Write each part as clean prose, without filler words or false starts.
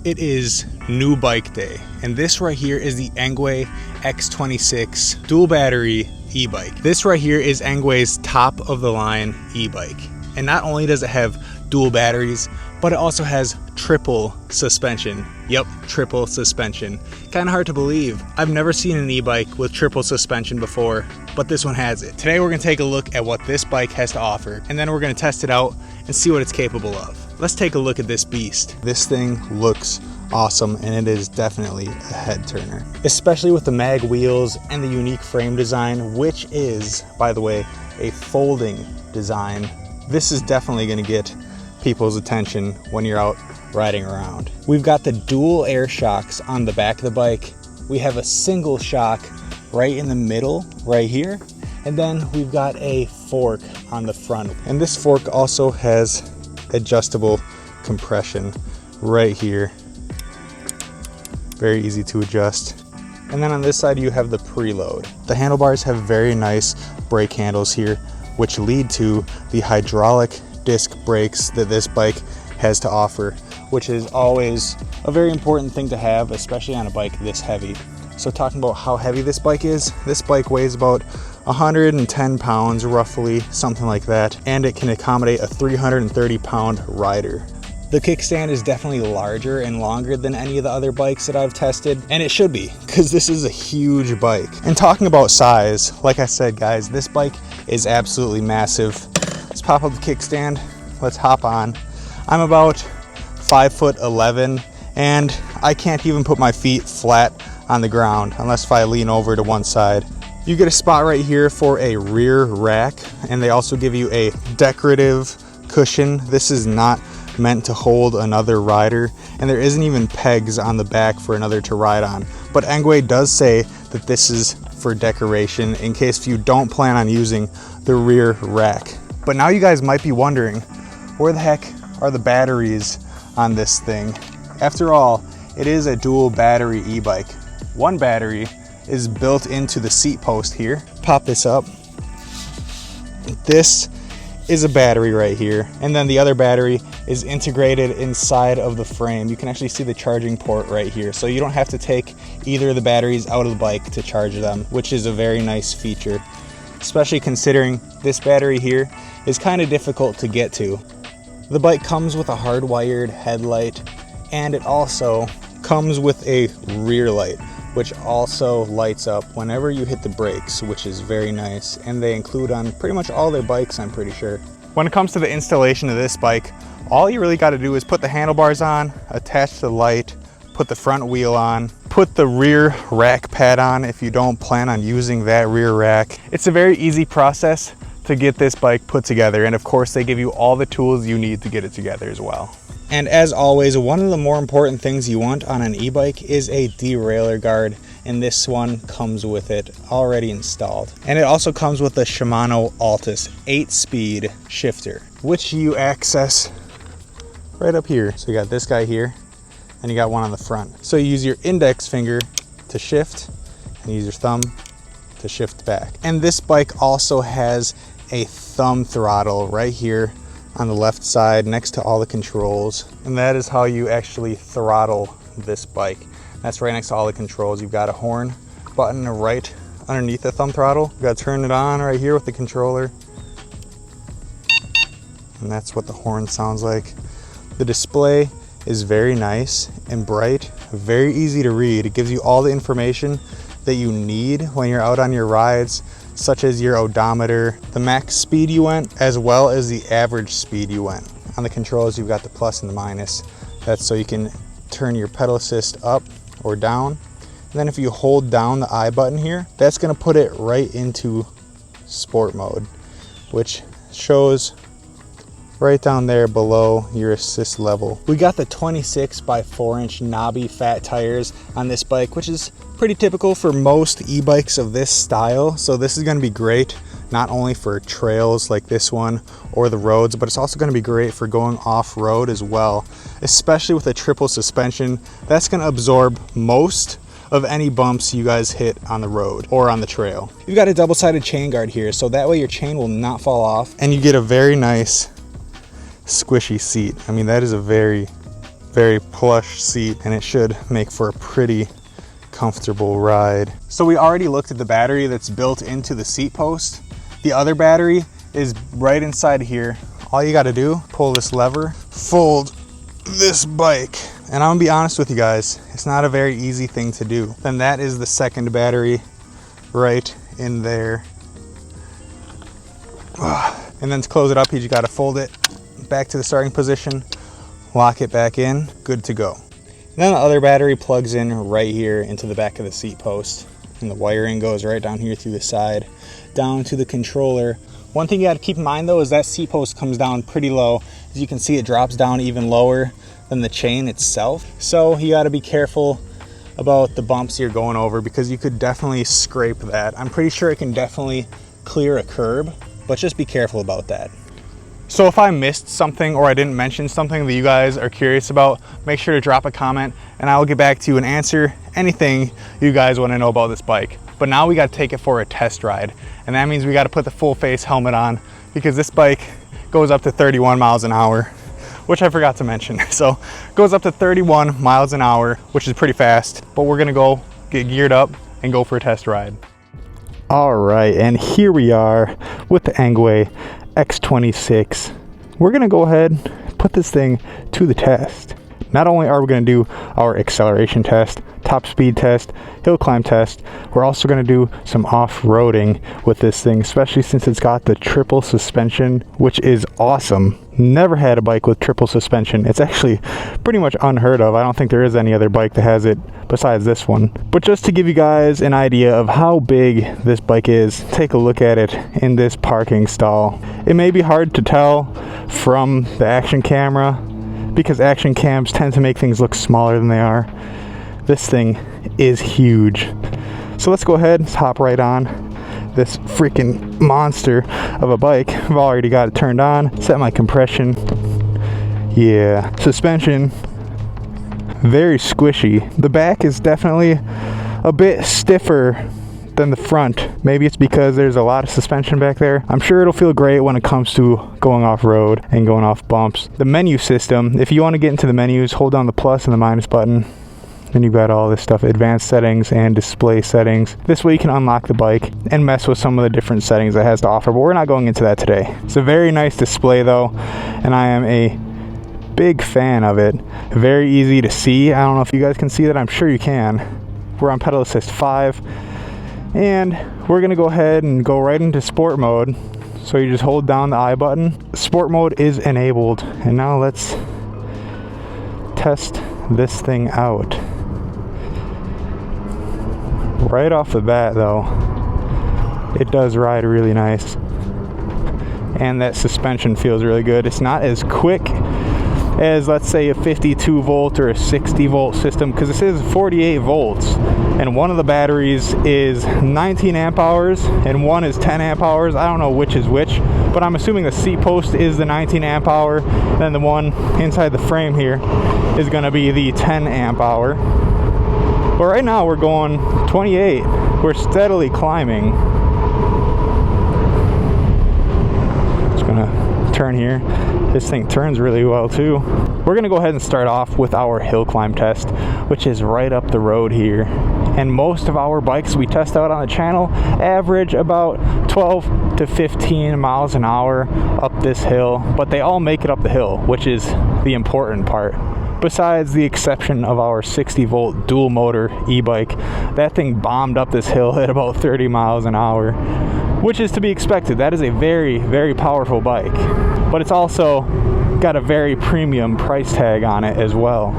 It is new bike day, and this right here is the ENGWE X26 dual battery e-bike. This right here is ENGWE's top of the line e-bike. And not only does it have dual batteries, but it also has triple suspension. Yep, triple suspension. Kind of hard to believe. I've never seen an e-bike with triple suspension before, but this one has it. Today we're gonna take a look at what this bike has to offer, and then we're gonna test it out and see what it's capable of. Let's take a look at this beast. This thing looks awesome, and it is definitely a head turner, especially with the mag wheels and the unique frame design, which is, by the way, a folding design. This is definitely going to get people's attention when you're out riding around. We've got the dual air shocks on the back of the bike. We have a single shock right in the middle, right here. And then we've got a fork on the front. And this fork also has adjustable compression right here. Very easy to adjust. And then on this side you have the preload. The handlebars have very nice brake handles here, which lead to the hydraulic disc brakes that this bike has to offer, which is always a very important thing to have, especially on a bike this heavy. So talking about how heavy this bike is, this bike weighs about 110 pounds roughly, something like that, and it can accommodate a 330 pound rider. The kickstand is definitely larger and longer than any of the other bikes that I've tested, and it should be, because this is a huge bike. And talking about size, like I said guys, this bike is absolutely massive. Let's pop up the kickstand, let's hop on. I'm about 5'11", and I can't even put my feet flat on the ground unless if I lean over to one side. You get a spot right here for a rear rack, and they also give you a decorative cushion. This is not meant to hold another rider, and there isn't even pegs on the back for another to ride on. But ENGWE does say that this is for decoration in case if you don't plan on using the rear rack. But now you guys might be wondering, where the heck are the batteries on this thing? After all, it is a dual battery e-bike. One battery is built into the seat post here. Pop this up. This is a battery right here, and then the other battery is integrated inside of the frame. You can actually see the charging port right here, so you don't have to take either of the batteries out of the bike to charge them, which is a very nice feature, especially considering this battery here is kind of difficult to get to. The bike comes with a hardwired headlight, and it also comes with a rear light, which also lights up whenever you hit the brakes, which is very nice, and they include on pretty much all their bikes, I'm pretty sure. When it comes to the installation of this bike, all you really got to do is put the handlebars on, attach the light, put the front wheel on, put the rear rack pad on if you don't plan on using that rear rack. It's a very easy process to get this bike put together, and of course they give you all the tools you need to get it together as well. And as always, one of the more important things you want on an e-bike is a derailleur guard, and this one comes with it already installed. And it also comes with the Shimano Altus 8-speed shifter, which you access right up here. So you got this guy here, and you got one on the front. So you use your index finger to shift, and you use your thumb to shift back. And this bike also has a thumb throttle right here on the left side next to all the controls, and that is how you actually throttle this bike. That's right next to all the controls. You've got a horn button right underneath the thumb throttle. You've got to turn it on right here with the controller, and that's what the horn sounds like. The display is very nice and bright, very easy to read. It gives you all the information that you need when you're out on your rides, such as your odometer, the max speed you went, as well as the average speed you went. On the controls, you've got the plus and the minus. That's so you can turn your pedal assist up or down. And then if you hold down the I button here, that's gonna put it right into sport mode, which shows right down there below your assist level. We got the 26 by 4-inch knobby fat tires on this bike, which is pretty typical for most e-bikes of this style. So this is going to be great not only for trails like this one or the roads, but it's also going to be great for going off-road as well, especially with a triple suspension. That's going to absorb most of any bumps you guys hit on the road or on the trail. You've got a double-sided chain guard here, so that way your chain will not fall off, and you get a very nice squishy seat. I mean, that is a very very plush seat, and it should make for a pretty comfortable ride. So we already looked at the battery that's built into the seat post. The other battery is right inside here. All you got to do, pull this lever, fold this bike, and I'm gonna be honest with you guys, it's not a very easy thing to do. Then that is the second battery right in there. And then to close it up, you just got to fold it back to the starting position, lock it back in, good to go. And then the other battery plugs in right here into the back of the seat post, and the wiring goes right down here through the side down to the controller. One thing you got to keep in mind though is that seat post comes down pretty low. As you can see, it drops down even lower than the chain itself, so you got to be careful about the bumps you're going over, because you could definitely scrape that. I'm pretty sure it can definitely clear a curb, but just be careful about that. So if I missed something or I didn't mention something that you guys are curious about, make sure to drop a comment and I will get back to you and answer anything you guys want to know about this bike. But now we got to take it for a test ride, and that means we got to put the full face helmet on, because this bike goes up to 31 miles an hour, which I forgot to mention. So it goes up to 31 miles an hour, which is pretty fast, but we're gonna go get geared up and go for a test ride. All right, and here we are with the ENGWE X26. We're gonna go ahead and put this thing to the test. Not only are we gonna do our acceleration test, top speed test, hill climb test, we're also gonna do some off-roading with this thing, especially since it's got the triple suspension, which is awesome. Never had a bike with triple suspension. It's actually pretty much unheard of. I don't think there is any other bike that has it besides this one. But just to give you guys an idea of how big this bike is, take a look at it in this parking stall. It may be hard to tell from the action camera, because action cams tend to make things look smaller than they are. This thing is huge. So let's go ahead and hop right on this freaking monster of a bike. I've already got it turned on, set my compression. Yeah, suspension, very squishy. The back is definitely a bit stiffer than the front. Maybe it's because there's a lot of suspension back there. I'm sure it'll feel great when it comes to going off-road and going off bumps. The menu system, if you want to get into the menus, hold down the plus and the minus button. Then you've got all this stuff, advanced settings and display settings. This way you can unlock the bike and mess with some of the different settings it has to offer, but we're not going into that today. It's a very nice display though, and I am a big fan of it. Very easy to see. I don't know if you guys can see that. I'm sure you can. We're on pedal assist 5, and we're gonna go ahead and go right into sport mode. So you just hold down the I button. Sport mode is enabled, and now let's test this thing out. Right off the bat though, it does ride really nice, and that suspension feels really good. It's not as quick as, let's say, a 52 volt or a 60 volt system, because this is 48 volts and one of the batteries is 19 amp hours and one is 10 amp hours. I don't know which is which, but I'm assuming the seat post is the 19 amp hour, then the one inside the frame here is going to be the 10 amp hour. But right now we're going 28. We're steadily climbing. Just gonna turn here. This thing turns really well too. We're gonna go ahead and start off with our hill climb test, which is right up the road here. And most of our bikes we test out on the channel average about 12 to 15 miles an hour up this hill, but they all make it up the hill, which is the important part. Besides the exception of our 60 volt dual motor e-bike, that thing bombed up this hill at about 30 miles an hour, which is to be expected. That is a very, very powerful bike, but it's also got a very premium price tag on it as well.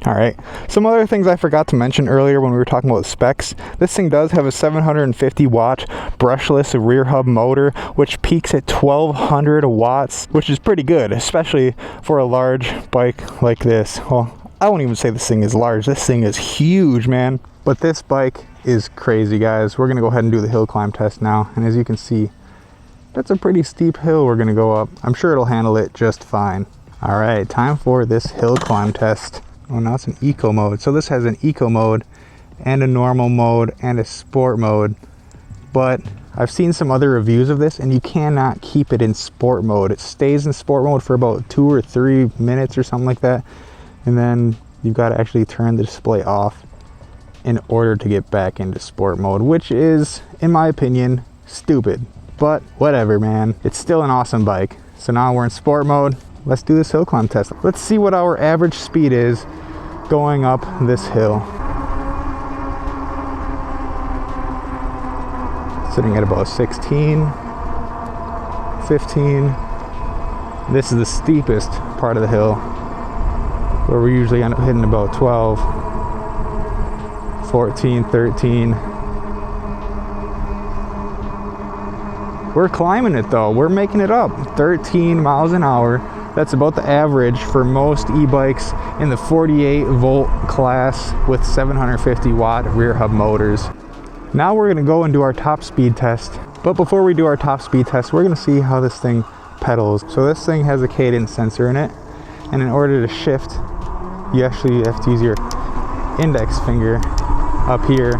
All right, some other things I forgot to mention earlier when we were talking about specs. This thing does have a 750 watt brushless rear hub motor, which peaks at 1200 watts, which is pretty good, especially for a large bike like this. Well, I won't even say this thing is large. This thing is huge, man. But this bike is crazy, guys. We're gonna go ahead and do the hill climb test now. And as you can see, that's a pretty steep hill we're gonna go up. I'm sure it'll handle it just fine. All right, time for this hill climb test. Oh, now it's an eco mode. So this has an eco mode and a normal mode and a sport mode, but I've seen some other reviews of this, and you cannot keep it in sport mode. It stays in sport mode for about 2 or 3 minutes or something like that, and then you've got to actually turn the display off in order to get back into sport mode, which is, in my opinion, stupid. But whatever, man. It's still an awesome bike. So now we're in sport mode. Let's do this hill climb test. Let's see what our average speed is going up this hill. Sitting at about 16, 15. This is the steepest part of the hill, where we usually end up hitting about 12, 14, 13. We're climbing it though. We're making it up. 13 miles an hour. That's about the average for most e-bikes in the 48 volt class with 750 watt rear hub motors. Now we're gonna go and do our top speed test. But before we do our top speed test, we're gonna see how this thing pedals. So this thing has a cadence sensor in it, and in order to shift, you actually have to use your index finger up here.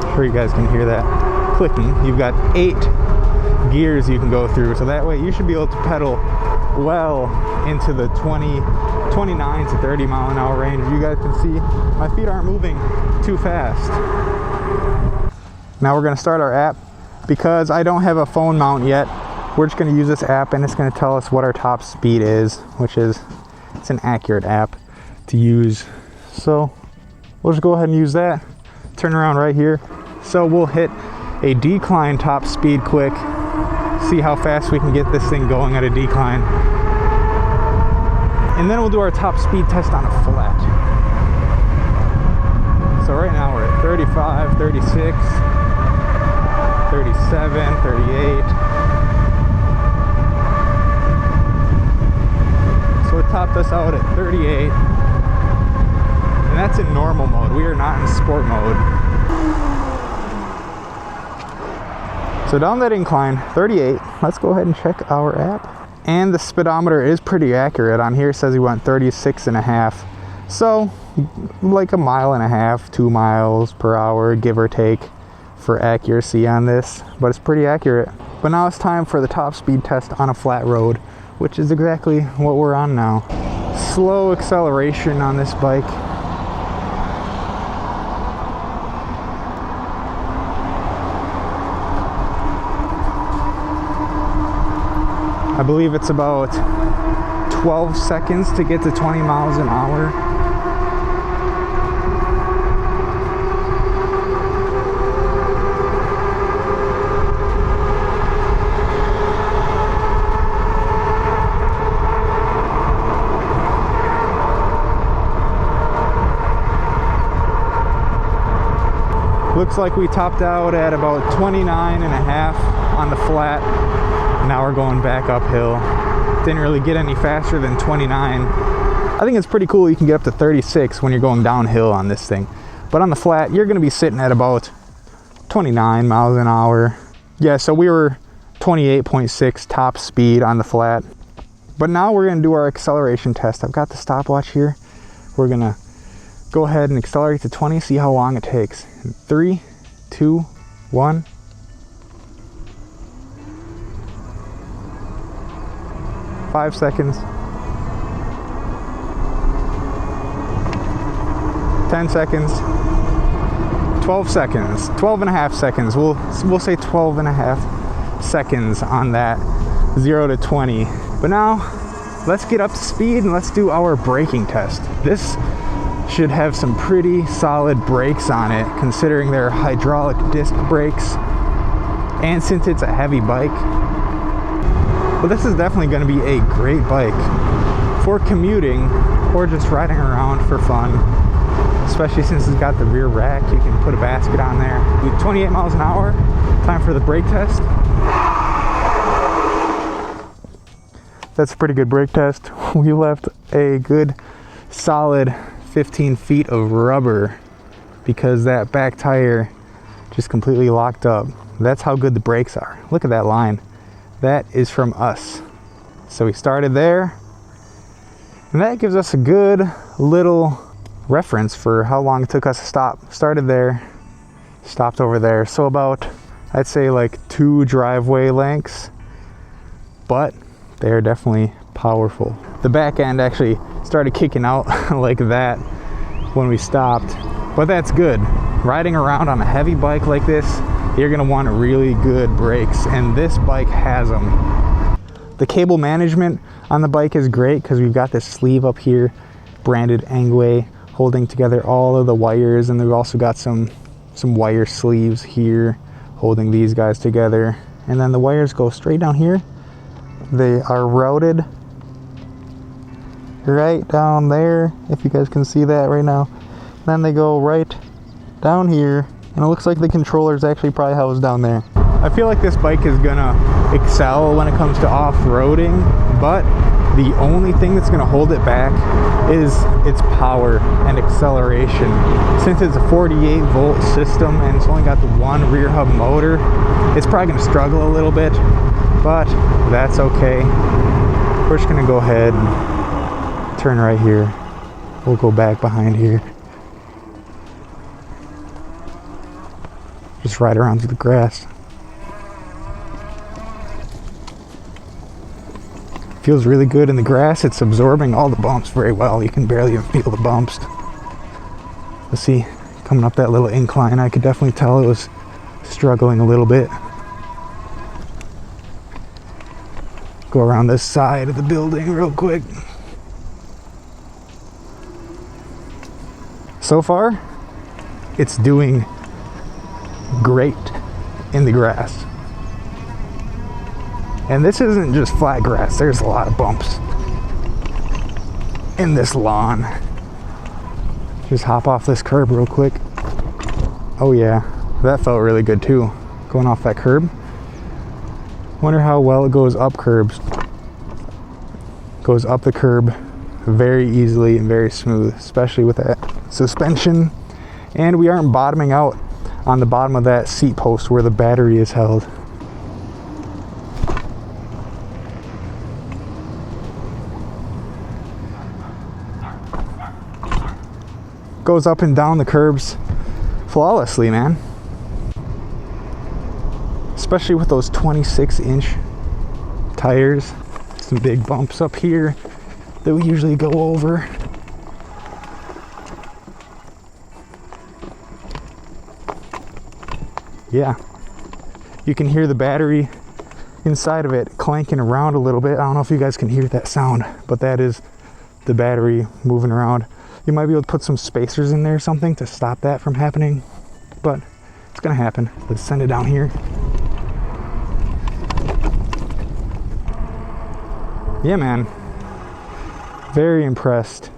I'm sure you guys can hear that clicking. You've got 8 gears you can go through, so that way you should be able to pedal well into the 29 to 30 mile an hour range. You guys can see my feet aren't moving too fast. Now we're going to start our app. Because I don't have a phone mount yet, we're just going to use this app, and it's going to tell us what our top speed is, which is, it's an accurate app to use. So we'll just go ahead and use that. Turn around right here. So we'll hit a decline top speed quick, see how fast we can get this thing going at a decline. And then we'll do our top speed test on a flat. So right now we're at 35, 36, 37, 38. So it topped us out at 38. And that's in normal mode. We are not in sport mode. So down that incline, 38. Let's go ahead and check our app. And the speedometer is pretty accurate. On here it says we went 36.5. So like a mile and a half, 2 miles per hour, give or take, for accuracy on this, but it's pretty accurate. But now it's time for the top speed test on a flat road, which is exactly what we're on now. Slow acceleration on this bike. I believe it's about 12 seconds to get to 20 miles an hour. Looks like we topped out at about 29.5 on the flat. Now we're going back uphill. Didn't really get any faster than 29. I think it's pretty cool you can get up to 36 when you're going downhill on this thing. But on the flat, you're gonna be sitting at about 29 miles an hour. Yeah, so we were 28.6 top speed on the flat. But now we're gonna do our acceleration test. I've got the stopwatch here. We're gonna go ahead and accelerate to 20, see how long it takes. 3, 2, 1. Five seconds. 10 seconds. 12 seconds. 12.5 seconds. We'll say 12.5 seconds on that 0 to 20. But now let's get up to speed and let's do our braking test. This should have some pretty solid brakes on it, considering they're hydraulic disc brakes, and since it's a heavy bike. But this is definitely going to be a great bike for commuting or just riding around for fun, especially since it's got the rear rack. You can put a basket on there. With 28 miles an hour, time for the brake test. That's a pretty good brake test. We left a good solid 15 feet of rubber because that back tire just completely locked up. That's how good the brakes are. Look at that line. That is from us. So we started there, and that gives us a good little reference for how long it took us to stop. Started there, stopped over there. So about, I'd say like 2 driveway lengths, but they're definitely powerful. The back end actually started kicking out like that when we stopped, but that's good. Riding around on a heavy bike like this, you're gonna want really good brakes, and this bike has them. The cable management on the bike is great because we've got this sleeve up here, branded ENGWE, holding together all of the wires, and we've also got some wire sleeves here holding these guys together. And then the wires go straight down here. They are routed right down there, if you guys can see that right now. Then they go right down here, and it looks like the controller is actually probably housed down there. I feel like this bike is gonna excel when it comes to off-roading, but the only thing that's gonna hold it back is its power and acceleration. Since it's a 48 volt system and it's only got the one rear hub motor, it's probably gonna struggle a little bit, but that's okay. We're just gonna go ahead and turn right here. We'll go back behind here. Just ride around through the grass. Feels really good in the grass. It's absorbing all the bumps very well. You can barely even feel the bumps. Let's see, coming up that little incline, I could definitely tell it was struggling a little bit. Go around this side of the building real quick. So far, it's doing great in the grass. And this isn't just flat grass, there's a lot of bumps in this lawn. Just hop off this curb real quick. Oh yeah, that felt really good too, going off that curb. Wonder how well it goes up curbs. Goes up the curb very easily and very smooth, especially with that suspension. And we aren't bottoming out on the bottom of that seat post where the battery is held. Goes up and down the curbs flawlessly, man. Especially with those 26-inch tires. Some big bumps up here that we usually go over. Yeah, you can hear the battery inside of it clanking around a little bit. I don't know if you guys can hear that sound, but that is the battery moving around. You might be able to put some spacers in there or something to stop that from happening, but it's gonna happen. Let's send it down here. Yeah, man, very impressed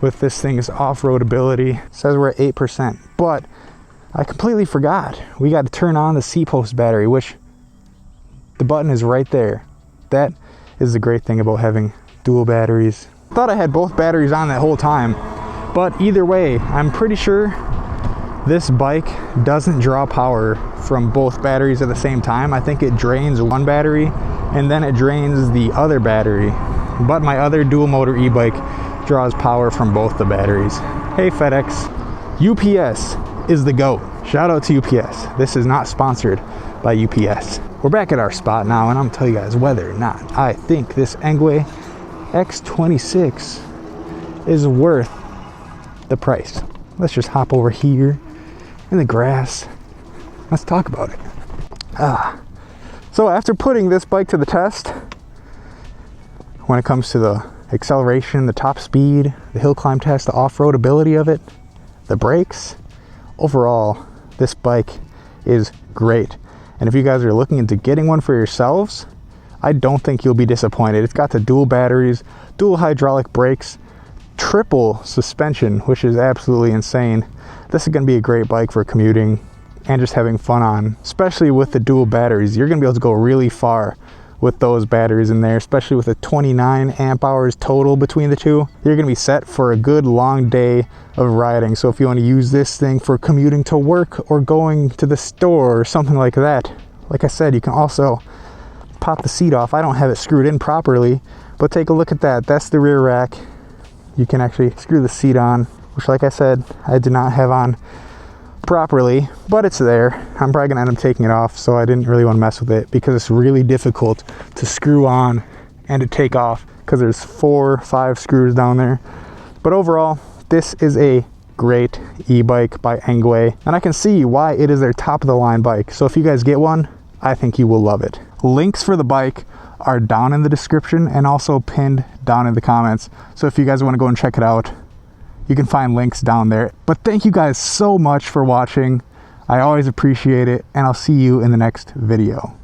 with this thing's off-road ability. It says we're at 8%, but I completely forgot. We got to turn on the seat post battery, which the button is right there. That is the great thing about having dual batteries. Thought I had both batteries on that whole time, but either way, I'm pretty sure this bike doesn't draw power from both batteries at the same time. I think it drains one battery and then it drains the other battery. But my other dual motor e-bike draws power from both the batteries. Hey FedEx, UPS is the GOAT. Shout out to UPS. This is not sponsored by UPS. We're back at our spot now, and I'm gonna tell you guys whether or not I think this ENGWE X26 is worth the price. Let's just hop over here in the grass. Let's talk about it. So after putting this bike to the test, when it comes to the acceleration, the top speed, the hill climb test, the off-road ability of it, the brakes, overall, this bike is great. And if you guys are looking into getting one for yourselves, I don't think you'll be disappointed. It's got the dual batteries, dual hydraulic brakes, triple suspension, which is absolutely insane. This is going to be a great bike for commuting and just having fun on, especially with the dual batteries. You're going to be able to go really far with those batteries in there, especially with a 29 amp hours total between the two. You're going to be set for a good long day of riding. So if you want to use this thing for commuting to work or going to the store or something like that, like I said, you can also pop the seat off. I don't have it screwed in properly, but take a look at that. That's the rear rack. You can actually screw the seat on, which, like I said, I did not have on properly, but it's there. I'm probably gonna end up taking it off, so I didn't really want to mess with it because it's really difficult to screw on and to take off because there's 4 or 5 screws down there. But overall, this is a great e-bike by ENGWE, and I can see why it is their top of the line bike. So if you guys get one, I think you will love it. Links for the bike are down in the description and also pinned down in the comments. So if you guys want to go and check it out, you can find links down there. But thank you guys so much for watching. I always appreciate it, and I'll see you in the next video.